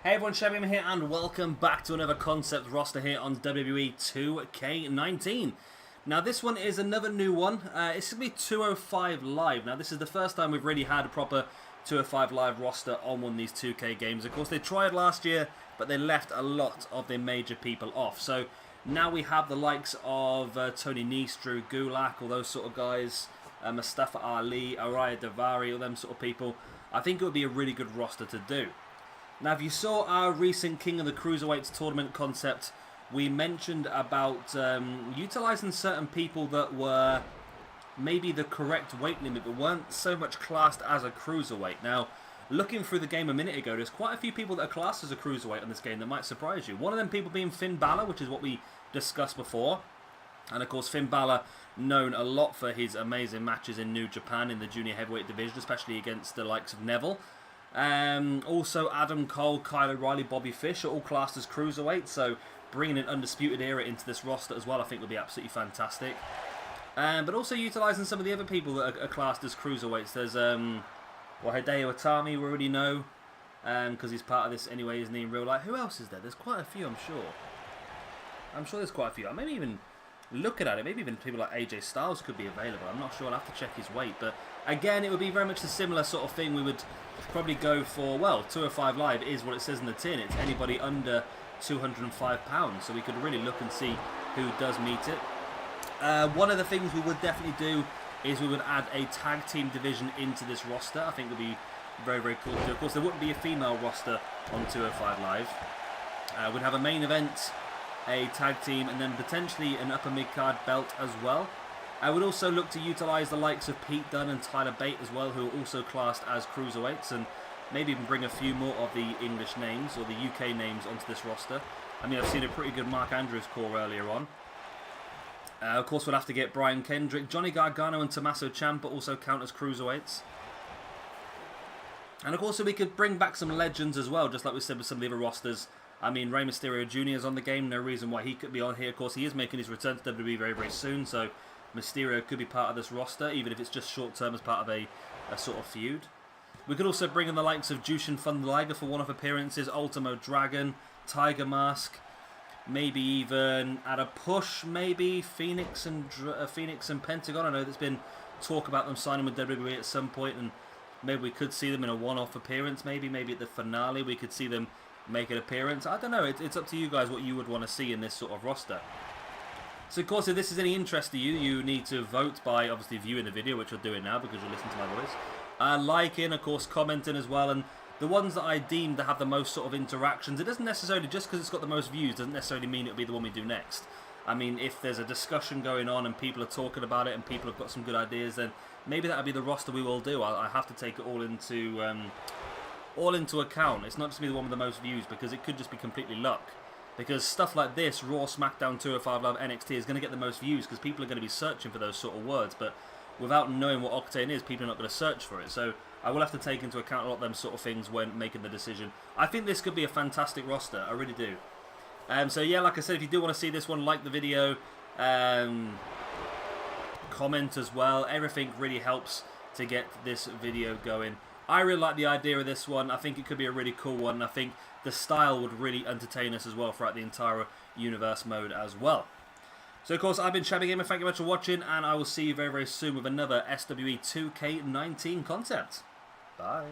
Hey everyone, Shabby here and welcome back to another concept roster here on WWE 2K19. Now this one is another new one. It's going to be 205 Live. Now this is the first time we've really had a proper 205 Live roster on one of these 2K games. Of course they tried last year, but they left a lot of their major people off. So now we have the likes of Tony Nese, Drew Gulak, all those sort of guys, Mustafa Ali, Araya Davari, all them sort of people. I think it would be a really good roster to do. Now, if you saw our recent King of the Cruiserweights tournament concept, we mentioned about utilising certain people that were maybe the correct weight limit, but weren't so much classed as a cruiserweight. Now, looking through the game a minute ago, there's quite a few people that are classed as a cruiserweight on this game that might surprise you. One of them people being Finn Balor, which is what we discussed before. And of course, Finn Balor, known a lot for his amazing matches in New Japan in the junior heavyweight division, especially against the likes of Neville. Also Adam Cole, Kyle O'Reilly, Bobby Fish are all classed as cruiserweights, so bringing an Undisputed Era into this roster as well I think would be absolutely fantastic. But also utilising some of the other people that are classed as cruiserweights. There's Hideo Itami, we already know, because he's part of this anyway, isn't he, in real life? Who else is there? There's quite a few, I'm sure. I'm sure there's quite a few. I maybe even looking at it, maybe even people like AJ Styles could be available. I'm not sure, I'll have to check his weight, but again, it would be very much a similar sort of thing. We would probably go for, well, 205 Live is what it says in the tin. It's anybody under 205 pounds, so we could really look and see who does meet it. One of the things we would definitely do is we would add a tag team division into this roster. I think it would be very, very cool to do. Of course, there wouldn't be a female roster on 205 Live. We'd have a main event, a tag team, and then potentially an upper mid-card belt as well. I would also look to utilise the likes of Pete Dunne and Tyler Bate as well, who are also classed as cruiserweights, and maybe even bring a few more of the English names or the UK names onto this roster. I mean, I've seen a pretty good Mark Andrews call earlier on. Of course, we'll have to get Brian Kendrick. Johnny Gargano and Tommaso Ciampa also count as cruiserweights. And of course, we could bring back some legends as well, just like we said with some of the other rosters. I mean, Rey Mysterio Jr. is on the game, no reason why he could be on here. Of course, he is making his return to WWE very, very soon, so Mysterio could be part of this roster, even if it's just short-term as part of a sort of feud. We could also bring in the likes of Jushin Thunder Liger for one-off appearances, Ultimo Dragon, Tiger Mask, maybe even at a push, maybe Phoenix and Pentagon. I know there's been talk about them signing with WWE at some point, and maybe we could see them in a one-off appearance, maybe at the finale we could see them make an appearance. I don't know, it's up to you guys what you would want to see in this sort of roster. So of course, if this is any interest to you, you need to vote by obviously viewing the video, which you're doing now because you're listening to my voice. Liking, of course, commenting as well, and the ones that I deem to have the most sort of interactions, it doesn't necessarily, just because it's got the most views, doesn't necessarily mean it'll be the one we do next. I mean, if there's a discussion going on and people are talking about it and people have got some good ideas, then maybe that'll be the roster we will do. I have to take it all into account. It's not just be the one with the most views, because it could just be completely luck. Because stuff like this, Raw, SmackDown, 205 Live, NXT, is going to get the most views because people are going to be searching for those sort of words. But without knowing what Octane is, people are not going to search for it. So I will have to take into account a lot of them sort of things when making the decision. I think this could be a fantastic roster. I really do. So yeah, like I said, if you do want to see this one, like the video, comment as well. Everything really helps to get this video going. I really like the idea of this one. I think it could be a really cool one. I think the style would really entertain us as well throughout the entire universe mode as well. So of course, I've been Shabby Gamer. Thank you very much for watching, and I will see you very, very soon with another SWE 2K19 concept. Bye.